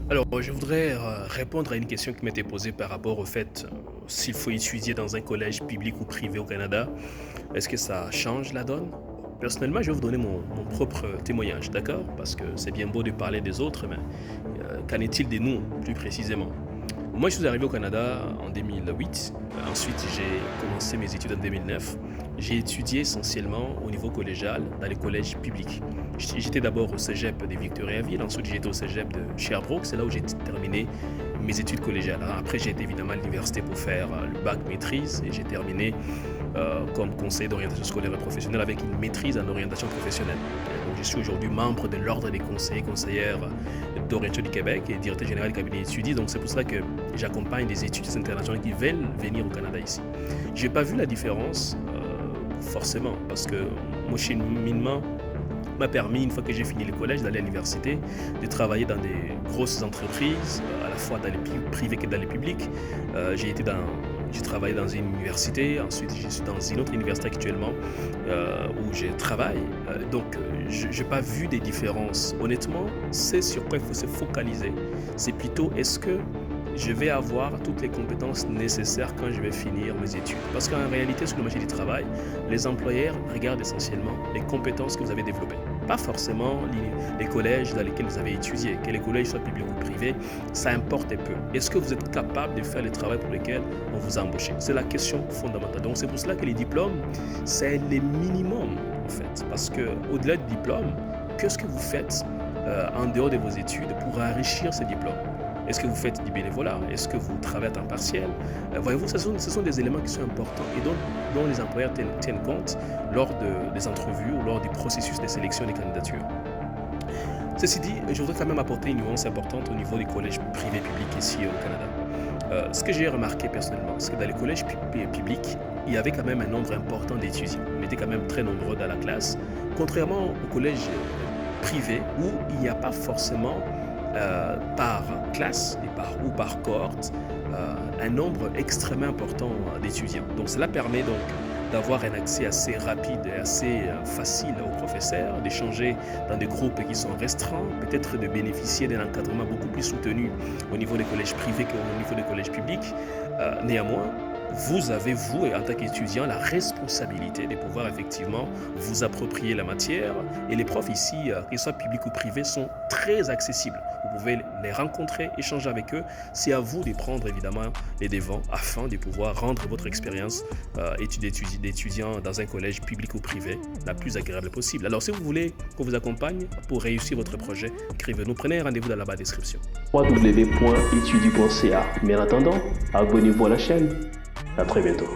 Alors, je voudrais répondre à une question qui m'était posée par rapport au fait s'il faut étudier dans un collège public ou privé au Canada. Est-ce que ça change la donne? Personnellement, je vais vous donner mon propre témoignage, d'accord? Parce que c'est bien beau de parler des autres, mais qu'en est-il de nous, plus précisément? Moi, je suis arrivé au Canada en 2008. Ensuite, j'ai commencé mes études en 2009. J'ai étudié essentiellement au niveau collégial dans les collèges publics. J'étais d'abord au cégep de Victoriaville, ensuite j'ai été au cégep de Sherbrooke, c'est là où j'ai terminé mes études collégiales. Alors après, j'ai été évidemment à l'université pour faire le bac maîtrise et j'ai terminé comme conseiller d'orientation scolaire et professionnelle avec une maîtrise en orientation professionnelle. Et donc, je suis aujourd'hui membre de l'Ordre des conseillers et conseillères d'orientation du Québec et directeur général du cabinet d'études. Donc c'est pour cela que j'accompagne des étudiants internationaux qui veulent venir au Canada ici. J'ai pas vu la différence forcément parce que mon cheminement m'a permis, une fois que j'ai fini le collège, d'aller à l'université, de travailler dans des grosses entreprises, à la fois dans les privés que dans les publics. J'ai été dans j'ai travaillé dans une université, ensuite je suis dans une autre université actuellement où je travaille. Je n'ai pas vu des différences. Honnêtement, c'est sur quoi il faut se focaliser. C'est plutôt est-ce que je vais avoir toutes les compétences nécessaires quand je vais finir mes études. Parce qu'en réalité, sur le marché du travail, les employeurs regardent essentiellement les compétences que vous avez développées. Pas forcément les collèges dans lesquels vous avez étudié, que les collèges soient publics ou privés, ça importe peu. Est-ce que vous êtes capable de faire le travail pour lequel on vous a embauché? C'est la question fondamentale. Donc c'est pour cela que les diplômes, c'est le minimum en fait. Parce qu'au-delà du diplôme, qu'est-ce que vous faites en dehors de vos études pour enrichir ces diplômes? Est-ce que vous faites du bénévolat? Est-ce que vous travaillez à temps partiel? Voyez-vous, ce sont des éléments qui sont importants et dont les employeurs tiennent compte lors des entrevues ou lors du processus de sélection des candidatures. Ceci dit, je voudrais quand même apporter une nuance importante au niveau des collèges privés publics ici au Canada. Ce que j'ai remarqué personnellement, c'est que dans les collèges publics, il y avait quand même un nombre important d'étudiants. On était quand même très nombreux dans la classe, contrairement aux collèges privés où il n'y a pas forcément par classe ou par cohorte un nombre extrêmement important d'étudiants. Donc cela permet donc d'avoir un accès assez rapide et assez facile aux professeurs, d'échanger dans des groupes qui sont restreints, peut-être de bénéficier d'un encadrement beaucoup plus soutenu au niveau des collèges privés qu'au niveau des collèges publics. Néanmoins, vous avez, vous, en tant qu'étudiant, la responsabilité de pouvoir effectivement vous approprier la matière. Et les profs ici, qu'ils soient publics ou privés, sont très accessibles. Vous pouvez les rencontrer, échanger avec eux. C'est à vous de prendre évidemment les devants afin de pouvoir rendre votre expérience d'étudiant dans un collège public ou privé la plus agréable possible. Alors si vous voulez qu'on vous accompagne pour réussir votre projet, écrivez-nous, prenez un rendez-vous dans la barre de description. www.etudi.ca. Mais en attendant, abonnez-vous à la chaîne. À très bientôt.